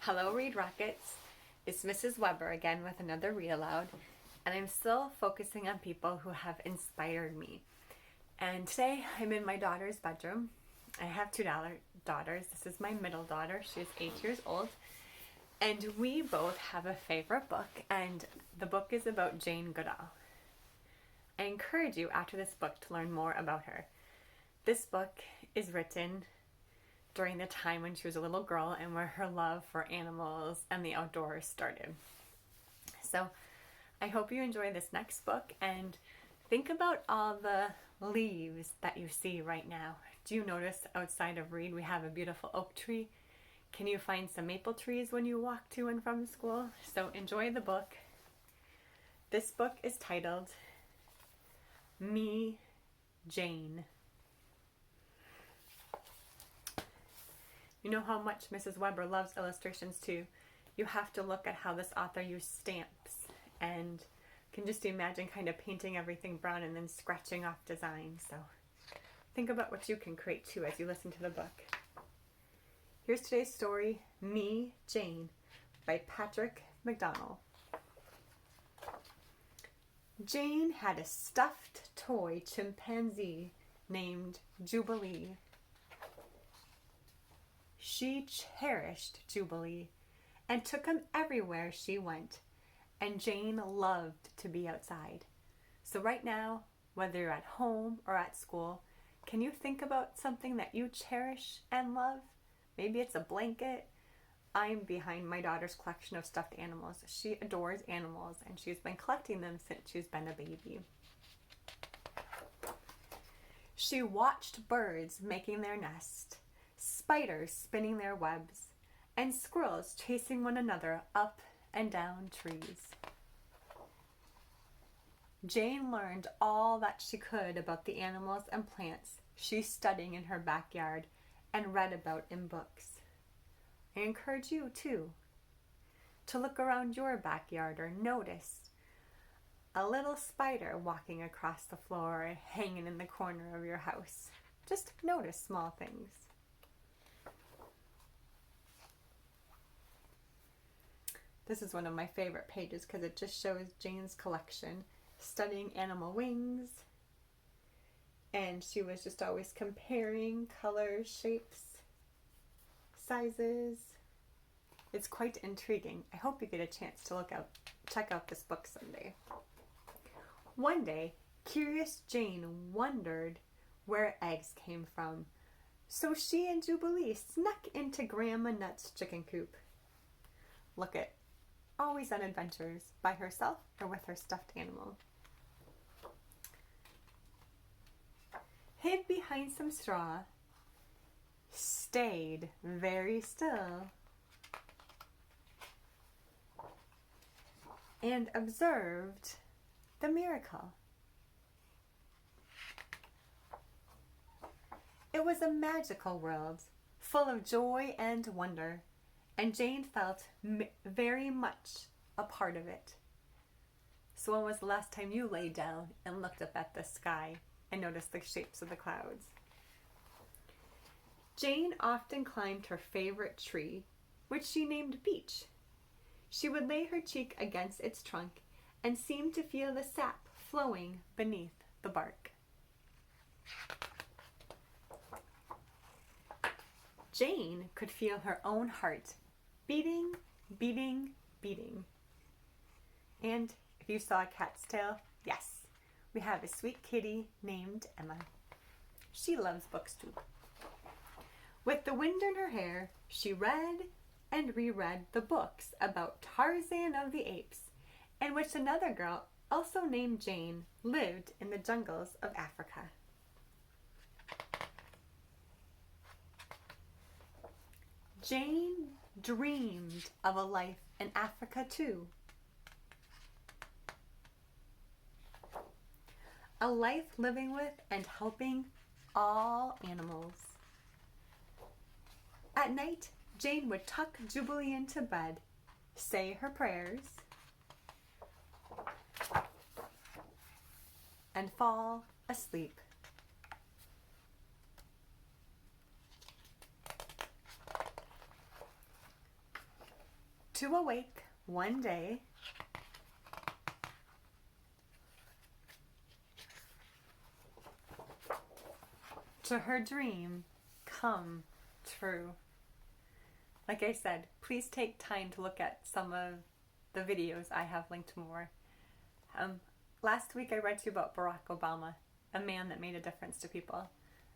Hello, Read Rockets. It's Mrs. Weber again with another Read Aloud, and I'm still focusing on people who have inspired me. And today I'm in my daughter's bedroom. I have two daughters. This is my middle daughter. She's 8 years old, and we both have a favorite book, and the book is about Jane Goodall. I encourage you after this book to learn more about her. This book is written during the time when she was a little girl and where her love for animals and the outdoors started. So I hope you enjoy this next book and think about all the leaves that you see right now. Do you notice outside of Reed we have a beautiful oak tree? Can you find some maple trees when you walk to and from school? So enjoy the book. This book is titled Me, Jane. You know how much Mrs. Weber loves illustrations too. You have to look at how this author used stamps and can just imagine kind of painting everything brown and then scratching off designs. So think about what you can create too as you listen to the book. Here's today's story, Me, Jane, by Patrick McDonnell. Jane had a stuffed toy chimpanzee named Jubilee. She cherished Jubilee and took him everywhere she went, and Jane loved to be outside. So right now, whether you're at home or at school, can you think about something that you cherish and love? Maybe it's a blanket. I'm behind my daughter's collection of stuffed animals. She adores animals, and she's been collecting them since she's been a baby. She watched birds making their nest, spiders spinning their webs, and squirrels chasing one another up and down trees. Jane learned all that she could about the animals and plants she's studying in her backyard and read about in books. I encourage you, too, to look around your backyard or notice a little spider walking across the floor or hanging in the corner of your house. Just notice small things. This is one of my favorite pages because it just shows Jane's collection, studying animal wings, and she was just always comparing colors, shapes, sizes. It's quite intriguing. I hope you get a chance to check out this book someday. One day, curious Jane wondered where eggs came from, so she and Jubilee snuck into Grandma Nut's chicken coop. Look at always on adventures, by herself or with her stuffed animal. Hid behind some straw, stayed very still, and observed the miracle. It was a magical world, full of joy and wonder, and Jane felt very much a part of it. So when was the last time you lay down and looked up at the sky and noticed the shapes of the clouds? Jane often climbed her favorite tree, which she named Beech. She would lay her cheek against its trunk and seem to feel the sap flowing beneath the bark. Jane could feel her own heart beating, beating, beating. And if you saw a cat's tail, yes, we have a sweet kitty named Emma. She loves books too. With the wind in her hair, she read and reread the books about Tarzan of the Apes, in which another girl, also named Jane, lived in the jungles of Africa. Jane dreamed of a life in Africa too. A life living with and helping all animals. At night, Jane would tuck Jubilee into bed, say her prayers, and fall asleep. to awake one day to her dream come true. Like I said, please take time to look at some of the videos I have linked more. Last week I read to you about Barack Obama, a man that made a difference to people.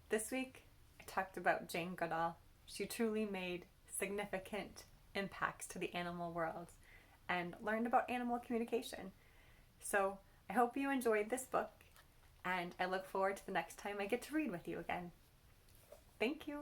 This week I talked about Jane Goodall. She truly made significant impacts to the animal world and learned about animal communication. So I hope you enjoyed this book, and I look forward to the next time I get to read with you again. Thank you.